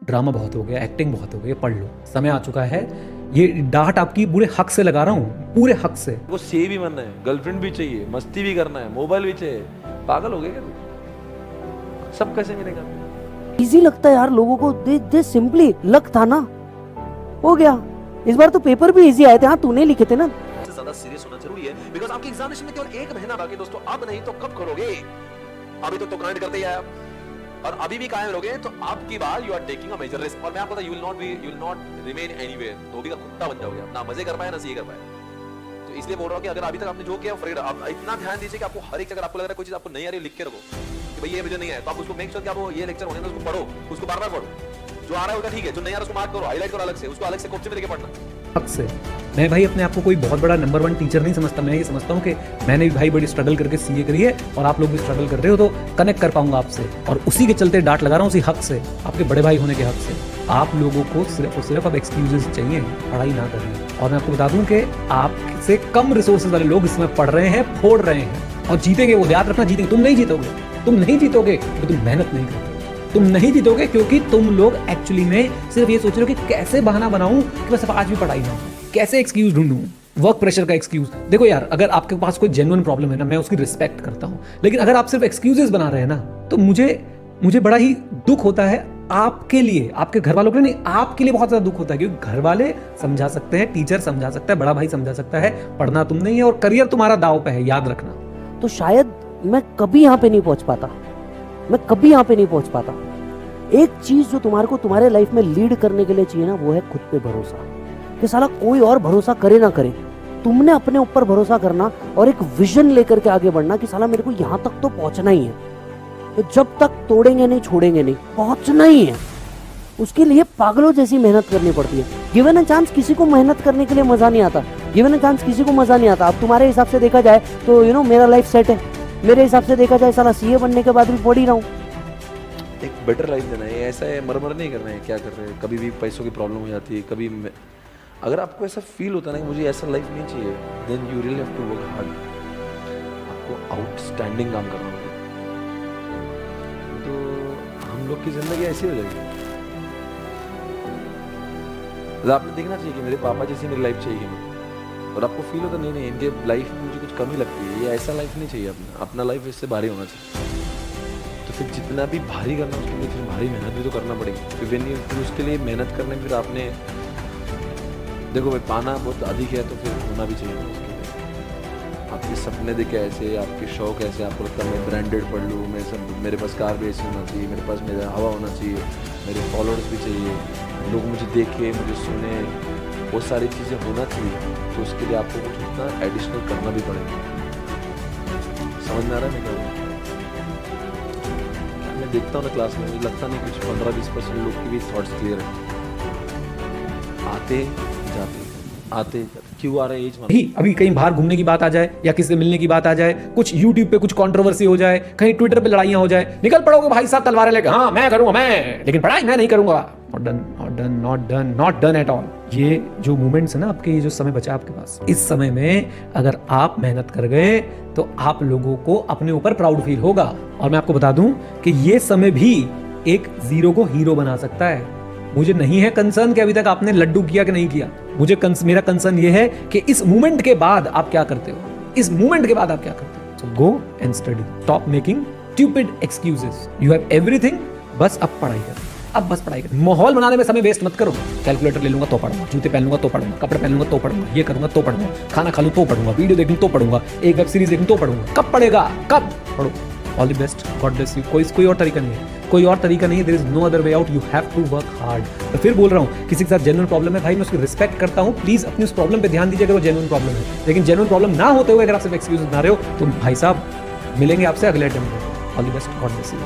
Drama बहुत हो गया, एक्टिंग बहुत हो गई, पढ़ लो, समय आ चुका है। ये डांट आपकी पूरे हक से लगा रहा हूँ, पूरे हक से। वो सेव भी बनना है, गर्लफ्रेंड भी चाहिए, मस्ती भी करना है, मोबाइल भी चाहिए। पागल हो गए क्या? सब कैसे मिलेगा? इजी लगता है यार लोगों को, दे सिंपली लक था ना, हो गया। इस बार तो पेपर भी इजी आए थे। हाँ तूने लिखे थे ना। ज्यादा सीरियस होना जरूरी है बिकॉज आपकी एग्जामिनेशन में केवल 1 महीना बाकी दोस्तों। अब नहीं तो कब करोगे? अभी तो ग्राइंड करते ही आए और अभी भी कायम रहोगे तो आपकी बार you are taking a major risk. और मैं आपको you will not remain anywhere. धोबी का कुत्ता बन जाओगे, ना मजे कर पाए ना सीए कर पाए। तो इसलिए बोल रहा हूं कि अगर अभी तक आपने जो किया फ्रेड, आप इतना ध्यान दीजिए कि आपको हर एक जगह आपको लग रहा है कोई चीज आपको नहीं आ रही है, लिख के रखो कि भाई ये मुझे नहीं है, तो आप उसको मेक श्योर कि आप वो ये लेक्चर होने में उसको पढ़ो, उसको बार-बार पढ़ो। जो आ रहा है उसका ठीक है, जो नहीं आ रहा उसको मार्क करो, हाईलाइट करो अलग से, उसको अलग से कॉपी में लेके पढ़ना। हक से। मैं भाई अपने आप को कोई बहुत बड़ा नंबर 1 टीचर नहीं समझता। मैं ये समझता हूँ कि मैंने भी भाई बड़ी स्ट्रगल करके सीए करी है और आप लोग भी स्ट्रगल कर रहे हो, तो कनेक्ट कर पाऊंगा आपसे। और उसी के चलते डांट लगा रहा हूँ, उसी हक से, आपके बड़े भाई होने के हक से। आप लोगों को सिर्फ और सिर्फ अब एक्सक्यूजेस चाहिए पढ़ाई ना करनी। और मैं आपको बता दूं कि आपसे कम रिसोर्सेज वाले लोग इसमें पढ़ रहे हैं, फोड़ रहे हैं और जीतेंगे। वो याद रखना, जीतेंगे। तुम नहीं जीतोगे, तुम नहीं जीतोगे क्योंकि तुम मेहनत नहीं करते। तुम नहीं जीतोगे क्योंकि तुम लोग एक्चुअली में सिर्फ ये सोच रहे हो कि कैसे बहाना बनाऊं कि बस आज भी पढ़ाई ना हो, कैसे एक्सक्यूज ढूंढूं, वर्क प्रेशर का एक्सक्यूज। देखो यार, अगर आपके पास कोई जेन्युइन प्रॉब्लम है ना, मैं उसकी रिस्पेक्ट करता हूं, लेकिन अगर आप सिर्फ एक्सक्यूजेस बना रहे हैं ना, तो मुझे बड़ा ही दुख होता है आपके लिए, आपके घर वालों के लिए नहीं, आपके लिए बहुत ज्यादा दुख होता है। क्योंकि घर वाले समझा सकते हैं, टीचर समझा सकता है, बड़ा भाई समझा सकता है, पढ़ना तुम नहीं है और करियर तुम्हारा दांव पे है, याद रखना। तो शायद मैं कभी यहाँ पे नहीं पहुंच पाता, मैं कभी यहाँ पे नहीं पहुंच पाता। एक चीज जो तुम्हारे को तुम्हारे लाइफ में लीड करने के लिए चाहिए ना, वो है खुद पे भरोसा। कि साला कोई और भरोसा करे ना करे, तुमने अपने ऊपर भरोसा करना और एक विजन लेकर के आगे बढ़ना कि साला मेरे को यहां तक तो पहुंचना ही है। तो जब तक तोड़ेंगे नहीं, छोड़ेंगे नहीं, पहुंचना ही है। उसके लिए पागलों जैसी मेहनत करनी पड़ती है। गिवन अ चांस किसी को मेहनत करने के लिए मजा नहीं आता, गिवन अ चांस किसी को मजा नहीं आता। अब तुम्हारे हिसाब से देखा जाए तो मेरा लाइफ सेट है, मेरे हिसाब से देखा जाए साला सीए बनने के बाद भी पढ़ ही रहा हूँ। एक बेटर लाइफ देना है, ऐसा है मर नहीं करना है। क्या कर रहे हैं, कभी भी पैसों की प्रॉब्लम हो जाती है, कभी अगर आपको ऐसा फील होता है ना कि मुझे ऐसा लाइफ नहीं चाहिए, then you really have to work hard. आपको आउटस्टैंडिंग काम करना होगा, तो हम लोग की जिंदगी ऐसी हो जाएगी। आपने देखना चाहिए कि मेरे पापा जैसी मेरी लाइफ चाहिए मुझे, और आपको फील होता नहीं इनके लाइफ में मुझे कुछ कमी लगती है, ये ऐसा लाइफ नहीं चाहिए। अपना लाइफ इससे भारी होना चाहिए। तो फिर जितना भी भारी करना उसके लिए फिर भारी मेहनत भी तो करना पड़ेगी। फिर उसके लिए मेहनत करने फिर आपने देखो भाई, पाना बहुत अधिक है तो फिर होना भी चाहिए उसके लिए। आपके सपने देखे ऐसे, आपके शौक ऐसे, आपको लगता है मैं ब्रांडेड पढ़ लूँ, मैं सब, मेरे पास कार भी ऐसी होना चाहिए, मेरे पास मेरा हवा होना चाहिए, मेरे फॉलोअर्स भी चाहिए, लोग मुझे देखे, मुझे सुने, वो सारी चीज़ें होना चाहिए। तो उसके लिए आपको कुछ उतना एडिशनल करना भी पड़ेगा। समझ में आ रहा है मैं क्या बोल? मैं देखता हूँ ना क्लास में, मुझे लगता नहीं कुछ 15-20% लोग के भी थॉट्स क्लियर है। आते जाते क्यों आ रहा है एज में? अभी कहीं बाहर घूमने की बात आ जाए या किसी से मिलने की बात आ जाए, कुछ यूट्यूब पे कुछ कंट्रोवर्सी हो जाए, कहीं ट्विटर पे लड़ाइयां हो जाए, निकल पड़ोगे भाई साहब तलवारें लेके, हाँ मैं करूंगा मैं, लेकिन पढ़ाई मैं नहीं करूंगा। Not done at all. ये जो मोमेंट्स है ना आपके, ये जो समय बचा आपके पास, इस समय में अगर आप मेहनत कर गए तो आप लोगों को अपने ऊपर प्राउड फील होगा। और मैं आपको बता दूं कि ये समय भी एक जीरो को हीरो बना सकता है। मुझे नहीं है कंसर्न कि अभी तक आपने लड्डू किया कि नहीं किया, मेरा कंसर्न ये है कि इस मूवमेंट के बाद आप क्या करते हो, इस मूवमेंट के बाद आप क्या करते हो। So go and study, stop making stupid excuses, you have everything. बस अब पढ़ाई करो, अब बस पढ़ाई करो। माहौल बनाने में समय वेस्ट मत करो। कैलकुलेटर ले लूंगा तो पढ़ूंगा, जूते पहन लूंगा तो पढ़ूंगा, कपड़े पहन लूंगा तो पढ़ूंगा, ये करूंगा तो पढ़ूंगा, खाना खा लूं तो पढ़ूंगा, वीडियो देखूं तो पढ़ूंगा, एक वेब सीरीज देखूं तो पढ़ूंगा। कब पढ़ेगा, कब पढ़ो। All the best, God bless you. कोई और तरीका नहीं है, कोई और तरीका नहीं है। There is no other way out, you have to work hard. तो फिर बोल रहा हूँ, किसी के साथ जेन्युइन प्रॉब्लम है भाई, मैं उसकी रिस्पेक्ट करता हूँ। प्लीज अपनी उस प्रॉब्लम पे ध्यान दीजिए अगर वो जेन्युइन प्रॉब्लम है। लेकिन जेन्युइन प्रॉब्लम ना होते हुए अगर आप सिर्फ एक्सक्यूज बना रहे हो तो भाई साहब मिलेंगे आपसे अगले अटेम्प्ट में। All the best, God bless you.